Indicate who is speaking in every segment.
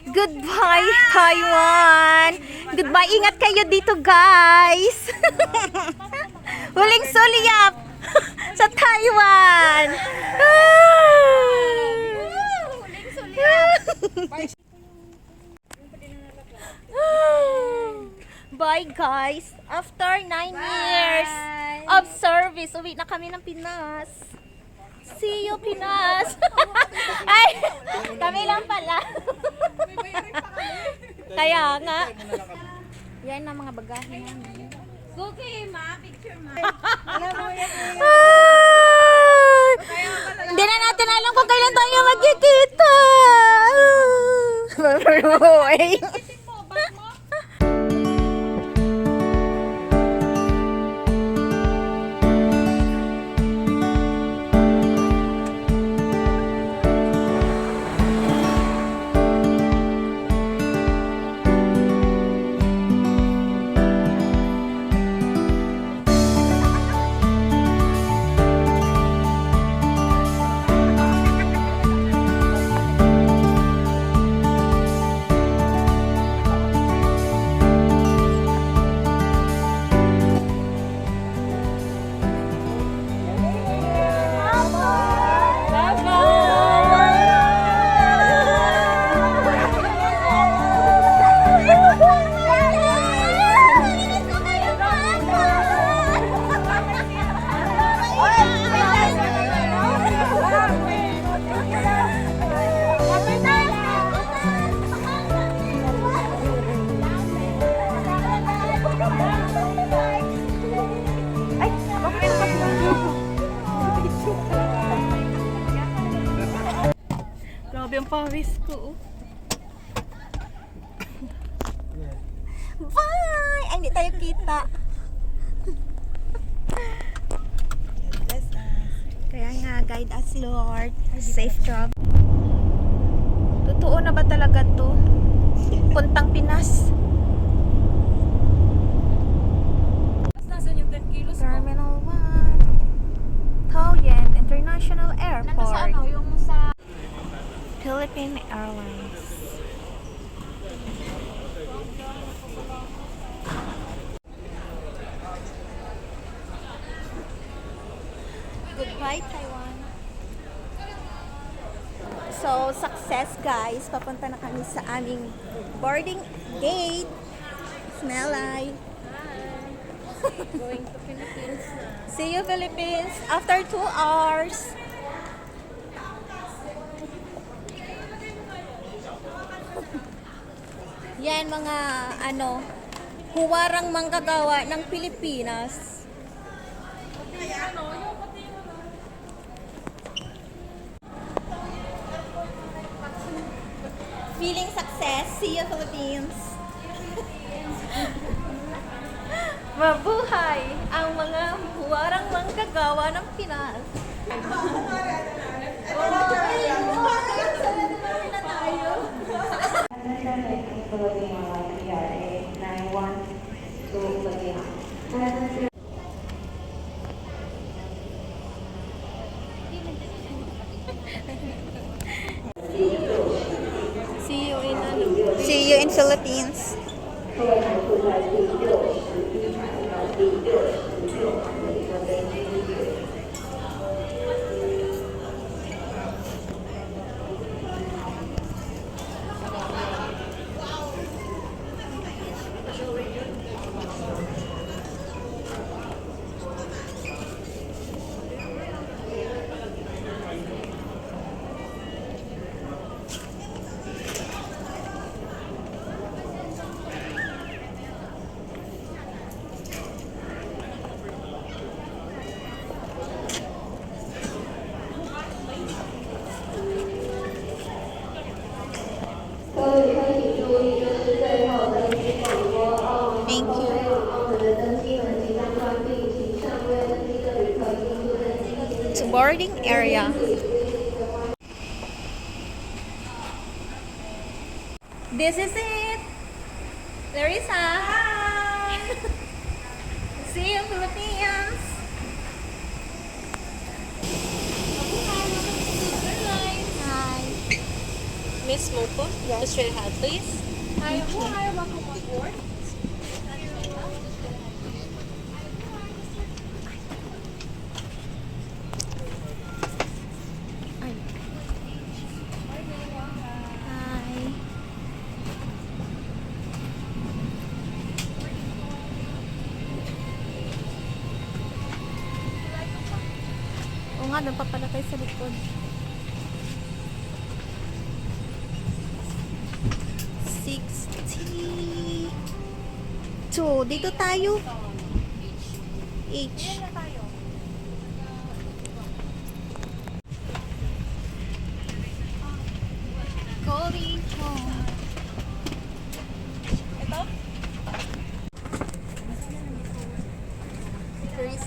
Speaker 1: Goodbye, Taiwan! Goodbye, ingat kayo dito, guys! Huling sulyap sa Taiwan!
Speaker 2: Huling sulyap.
Speaker 1: Bye, guys! After 9 years of service, uwi na kami ng Pinas. See you, Pinas! Ay! Kami lang pala. Kaya nga. Yan ang mga bagahe namin.
Speaker 2: Cookie, ma. Picture, ma.
Speaker 1: Hindi na natin alam kung kailan tayo magkikita. Grabe ang pawis ko. Bye! Ay, hindi tayo kita. Kaya nga, guide us, Lord. Safe travel. Totoo na ba talaga to? Puntang Pinas.
Speaker 2: Nasaan yung 10 kilos ko?
Speaker 1: Terminal 1. Taiwan International
Speaker 2: Nandun sa ano,
Speaker 1: Airport.
Speaker 2: yung sa...
Speaker 1: Philippine Airlines. Goodbye, Taiwan. So, success, guys. Papunta na kami sa aming boarding gate. Smelly.
Speaker 2: Going to Philippines na.
Speaker 1: See you, Philippines. After 2 hours. Yan mga huwarang manggagawa ng Pilipinas. Feeling success. See you, Philippines. Mabuhay ang mga huwarang manggagawa ng Pinas. See you in Philippines. Thank you. To boarding area. This is it. Larissa. Hi. See you, Philippines. Hi.
Speaker 2: Miss Moko,
Speaker 1: Yes.
Speaker 2: straight ahead, please. Hi,
Speaker 1: Thank you.
Speaker 2: welcome aboard.
Speaker 1: Ay. Hi. Oo nga, doon pa pala tayo sa likod. 60. So, dito tayo. H. Going home.
Speaker 2: Ito?
Speaker 1: Chris.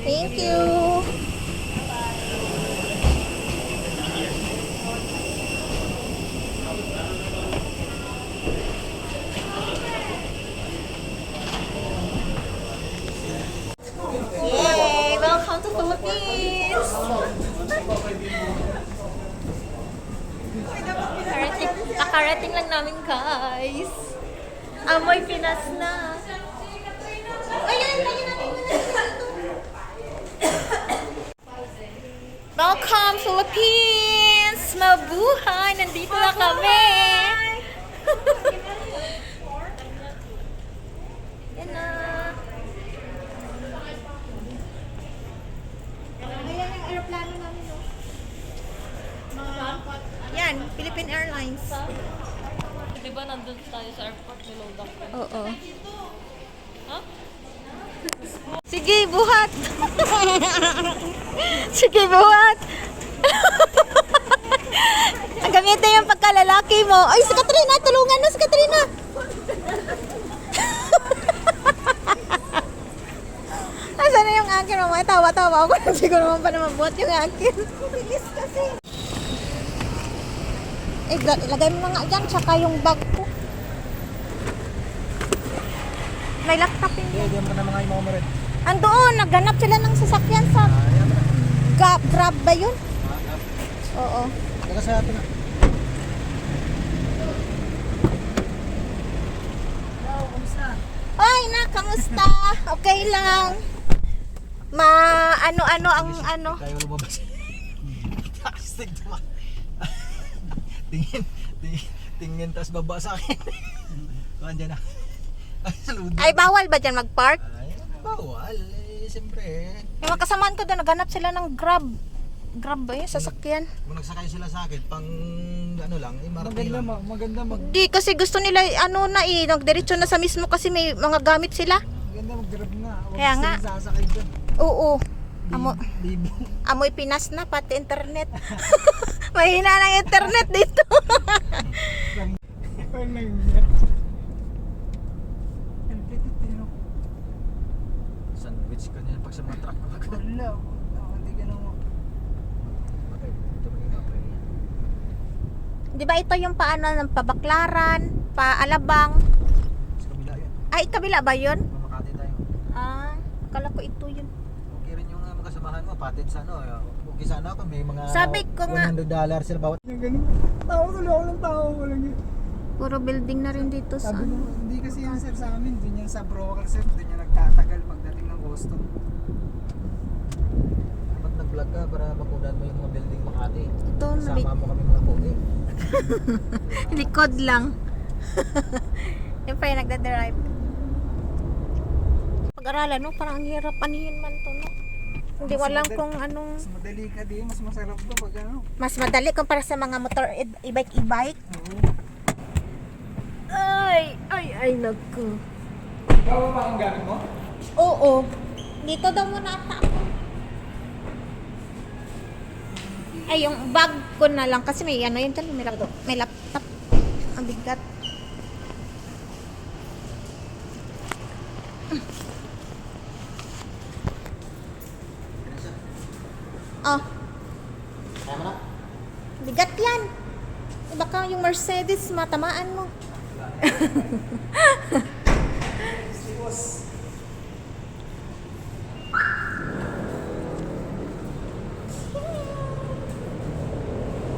Speaker 1: Thank you. Yay! Welcome to Philippines! Nakarating lang namin, guys. Amoy Pinas na. Ayan, lagyan natin muna dito. Welcome, Philippines! Mabuhay! Nandito na kami! Yan na. Ayan ang aeroplano namin, no? Yan, Philippine Airlines.
Speaker 2: Di ba nandun tayo sa airport, niload up ko?
Speaker 1: Oo.
Speaker 2: Ha?
Speaker 1: Sige, buhat! Sige, buhat! Gamitin yung pagkalalaki mo. Ay, si Katrina! Tulungan na si Katrina! Asan na yung akin? Mamaya tawa-tawa ako. Hindi ko naman pa naman buhat yung akin. Bilis kasi. Eh, ilagay mo nga dyan. Tsaka yung bag ko. May laptop yun.
Speaker 3: Diyan mo na mga imaw mo rin.
Speaker 1: Andoon, nagganap sila ng sasakyan sa Grab ba yun? Oo.
Speaker 3: Taga sa atin na.
Speaker 1: Ay, na, kamusta? Okay lang. Ano ang ano?
Speaker 3: Kayo lumabas. Astig naman. Tingin tas baba sa akin. Kuhan dyan na. Ay, saludo.
Speaker 1: Ay, bawal ba dyan mag-park?
Speaker 3: Ay, bawal. Eh, siyempre.
Speaker 1: Yung mga kasamaan ko doon, naghanap sila ng Grab. Grab ba yun? Sasakyan?
Speaker 3: Kung nagsakay sila sa akin, pang ano lang, marami lang. Maganda
Speaker 1: Di, kasi gusto nila, ano na nagdiretso na sa mismo kasi may mga gamit sila.
Speaker 3: Maganda mag-grab na. Huwag
Speaker 1: Kaya nga.
Speaker 3: sila sasakay dyan.
Speaker 1: Oo.
Speaker 3: Libo.
Speaker 1: Amoy Pinas na, pati internet. Mahina ng internet dito.
Speaker 3: Sandwich ka niya pag sa mga truck na mag- Wala. Hindi ka na mo. Okay, ito maging okay.
Speaker 1: Di ba ito yung paano ng pabaklaran, paalabang?
Speaker 3: Sa kabila yun.
Speaker 1: Ay, kabila ba yun?
Speaker 3: Mamakati tayo.
Speaker 1: Ah, kala ko ito yun.
Speaker 3: Okay rin yung mga kasamahan mo, patid sa ano. Okay sana ako, may mga
Speaker 1: Sabi ko nga.
Speaker 3: $100 sila bawat. Yung ganun. Tao tuloy ako ng tao. Walang yun.
Speaker 1: Puro building na rin dito sa
Speaker 3: Sabi
Speaker 1: ano.
Speaker 3: ko, hindi kasi yan sir sa amin. Doon yan sa broker sir. Doon yan nagtatagal pagdating ng custom. Dapat nag-vlog ka para makunan mo yung mga building Makati.
Speaker 1: Ito,
Speaker 3: Sama mo kami mga pogi.
Speaker 1: likod lang. Yung pa yung nagda-drive. Pag-aralan, no? Parang ang hirap anihin man to, no? Hindi
Speaker 3: Mas
Speaker 1: walang
Speaker 3: madali-
Speaker 1: kung anong...
Speaker 3: Mas madali ka din. Mas masarap to pag ano.
Speaker 1: Mas madali kumpara sa mga motor e-bike.
Speaker 3: Oo.
Speaker 1: Ay, naku.
Speaker 3: Bawa ba ang gamit mo?
Speaker 1: Oo. Dito daw muna ata ako. Ay, yung bag ko na lang kasi may ano yun dyan, may laptop. bigat. Oh,
Speaker 3: Kaya mo na?
Speaker 1: bigat yan. Baka yung Mercedes matamaan mo.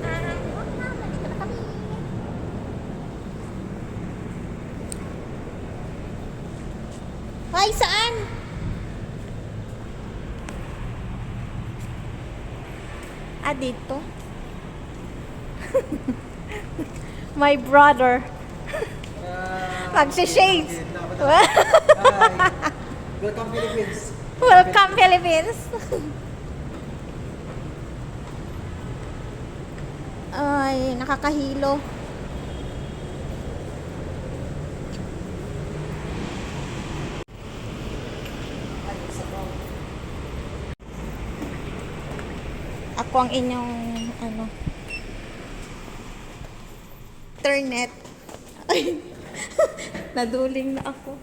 Speaker 1: Nandito na kami. Ay, saan? Dito. My brother. Magsi-shades.
Speaker 3: Welcome Philippines.
Speaker 1: Welcome, Philippines. Ay, nakakahilo. Ako ang inyong internet. Ay, naduling na ako.